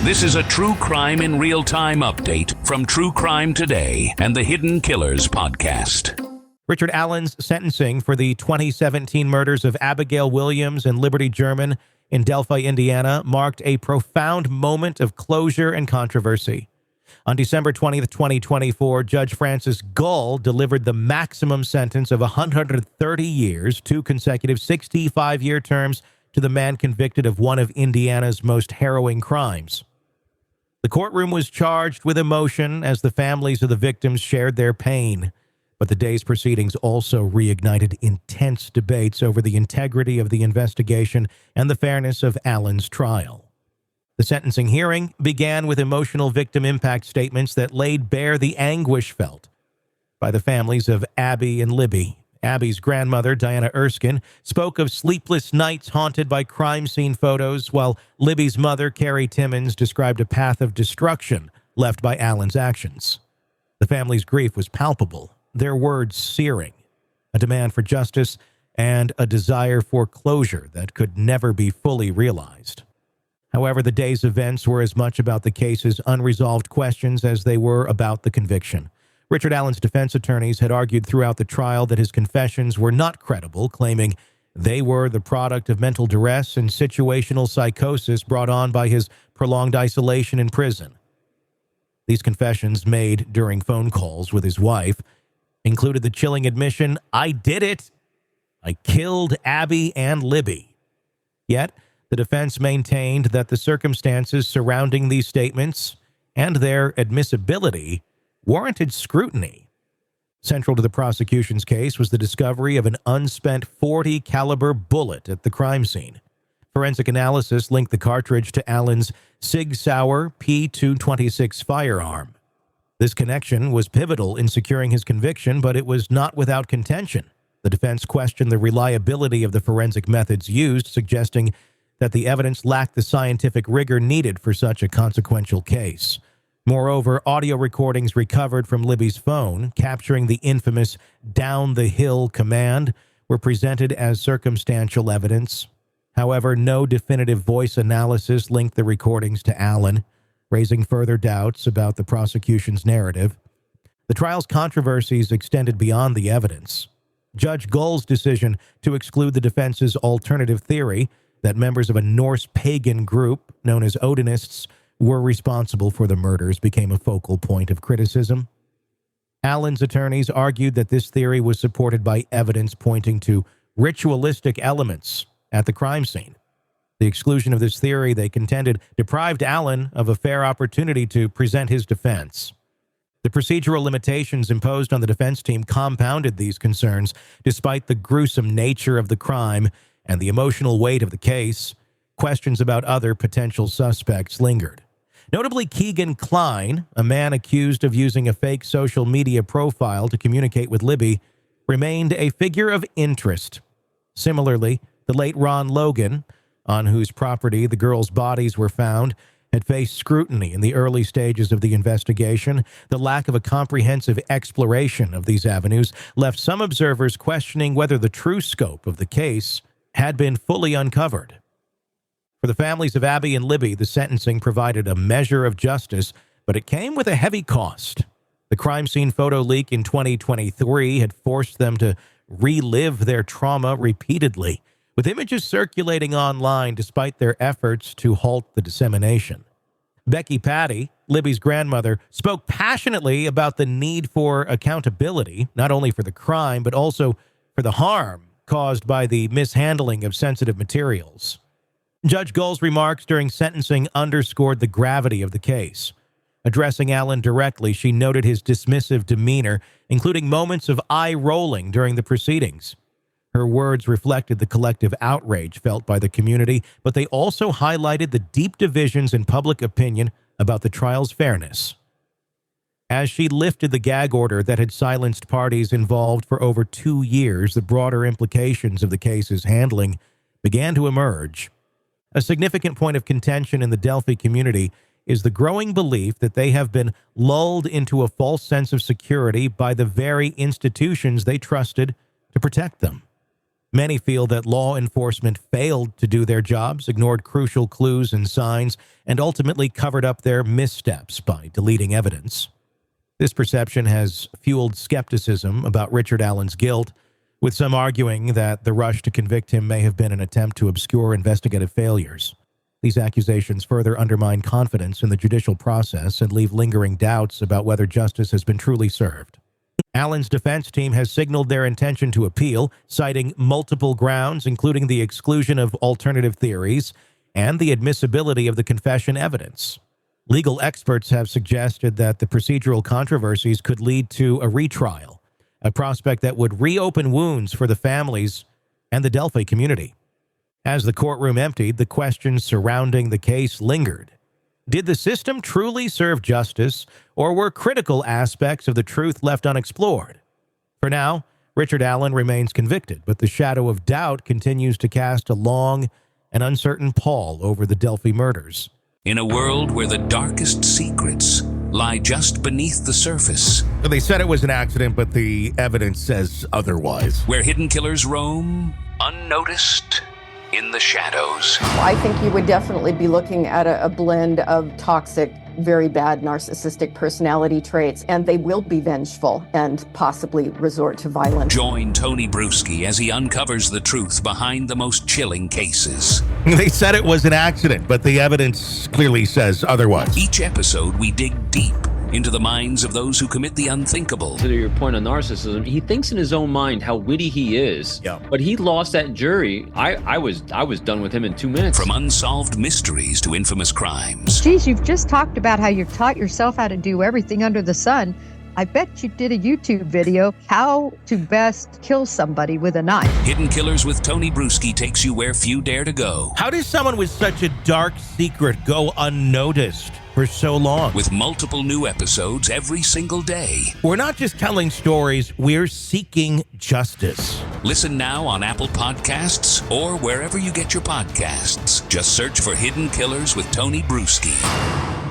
This is a True Crime in Real Time update from True Crime Today and the Hidden Killers podcast. Richard Allen's sentencing for the 2017 murders of Abigail Williams and Liberty German in Delphi, Indiana, marked a profound moment of closure and controversy. On December 20th, 2024, Judge Frances Gull delivered the maximum sentence of 130 years, 2 consecutive 65-year terms, to the man convicted of one of Indiana's most harrowing crimes. The courtroom was charged with emotion as the families of the victims shared their pain, but the day's proceedings also reignited intense debates over the integrity of the investigation and the fairness of Allen's trial. The sentencing hearing began with emotional victim impact statements that laid bare the anguish felt by the families of Abby and Libby. Abby's grandmother, Diana Erskin, spoke of sleepless nights haunted by crime scene photos, while Libby's mother, Kerry Timmons, described a path of destruction left by Allen's actions. The family's grief was palpable, their words searing, a demand for justice and a desire for closure that could never be fully realized. However, the day's events were as much about the case's unresolved questions as they were about the conviction. Richard Allen's defense attorneys had argued throughout the trial that his confessions were not credible, claiming they were the product of mental duress and situational psychosis brought on by his prolonged isolation in prison. These confessions, made during phone calls with his wife, included the chilling admission, "I did it. I killed Abby and Libby." Yet, the defense maintained that the circumstances surrounding these statements and their admissibility warranted scrutiny. Central to the prosecution's case was the discovery of an unspent .40 caliber bullet at the crime scene. Forensic analysis linked the cartridge to Allen's Sig Sauer P226 firearm. This connection was pivotal in securing his conviction, but it was not without contention. The defense questioned the reliability of the forensic methods used, suggesting that the evidence lacked the scientific rigor needed for such a consequential case. Moreover, audio recordings recovered from Libby's phone, capturing the infamous "down the hill" command, were presented as circumstantial evidence. However, no definitive voice analysis linked the recordings to Allen, raising further doubts about the prosecution's narrative. The trial's controversies extended beyond the evidence. Judge Gull's decision to exclude the defense's alternative theory that members of a Norse pagan group known as Odinists were responsible for the murders became a focal point of criticism. Allen's attorneys argued that this theory was supported by evidence pointing to ritualistic elements at the crime scene. The exclusion of this theory, they contended, deprived Allen of a fair opportunity to present his defense. The procedural limitations imposed on the defense team compounded these concerns. Despite the gruesome nature of the crime and the emotional weight of the case, questions about other potential suspects lingered. Notably, Keegan Kline, a man accused of using a fake social media profile to communicate with Libby, remained a figure of interest. Similarly, the late Ron Logan, on whose property the girls' bodies were found, had faced scrutiny in the early stages of the investigation. The lack of a comprehensive exploration of these avenues left some observers questioning whether the true scope of the case had been fully uncovered. For the families of Abby and Libby, the sentencing provided a measure of justice, but it came with a heavy cost. The crime scene photo leak in 2023 had forced them to relive their trauma repeatedly, with images circulating online despite their efforts to halt the dissemination. Becky Patty, Libby's grandmother, spoke passionately about the need for accountability, not only for the crime, but also for the harm caused by the mishandling of sensitive materials. Judge Gull's remarks during sentencing underscored the gravity of the case. Addressing Allen directly, she noted his dismissive demeanor, including moments of eye-rolling during the proceedings. Her words reflected the collective outrage felt by the community, but they also highlighted the deep divisions in public opinion about the trial's fairness. As she lifted the gag order that had silenced parties involved for over 2 years, the broader implications of the case's handling began to emerge. A significant point of contention in the Delphi community is the growing belief that they have been lulled into a false sense of security by the very institutions they trusted to protect them. Many feel that law enforcement failed to do their jobs, ignored crucial clues and signs, and ultimately covered up their missteps by deleting evidence. This perception has fueled skepticism about Richard Allen's guilt, with some arguing that the rush to convict him may have been an attempt to obscure investigative failures. These accusations further undermine confidence in the judicial process and leave lingering doubts about whether justice has been truly served. Allen's defense team has signaled their intention to appeal, citing multiple grounds, including the exclusion of alternative theories and the admissibility of the confession evidence. Legal experts have suggested that the procedural controversies could lead to a retrial, a prospect that would reopen wounds for the families and the Delphi community. As the courtroom emptied, the questions surrounding the case lingered. Did the system truly serve justice, or were critical aspects of the truth left unexplored? For now, Richard Allen remains convicted, but the shadow of doubt continues to cast a long and uncertain pall over the Delphi murders. In a world where the darkest secrets lie just beneath the surface. They said it was an accident, but the evidence says otherwise. Where hidden killers roam, unnoticed, in the shadows. I think you would definitely be looking at a blend of toxic, very bad narcissistic personality traits, and they will be vengeful and possibly resort to violence. Join Tony Bruschi as he uncovers the truth behind the most chilling cases. They said it was an accident, but the evidence clearly says otherwise. Each episode, we dig deep into the minds of those who commit the unthinkable. To your point on narcissism, he thinks in his own mind how witty he is. Yeah. But he lost that jury. I was done with him in 2 minutes. From unsolved mysteries to infamous crimes. Geez, you've just talked about how you've taught yourself how to do everything under the sun. I bet you did a YouTube video, how to best kill somebody with a knife. Hidden Killers with Tony Bruschi takes you where few dare to go. How does someone with such a dark secret go unnoticed for so long? With multiple new episodes every single day. We're not just telling stories, we're seeking justice. Listen now on Apple Podcasts or wherever you get your podcasts. Just search for Hidden Killers with Tony Bruschi.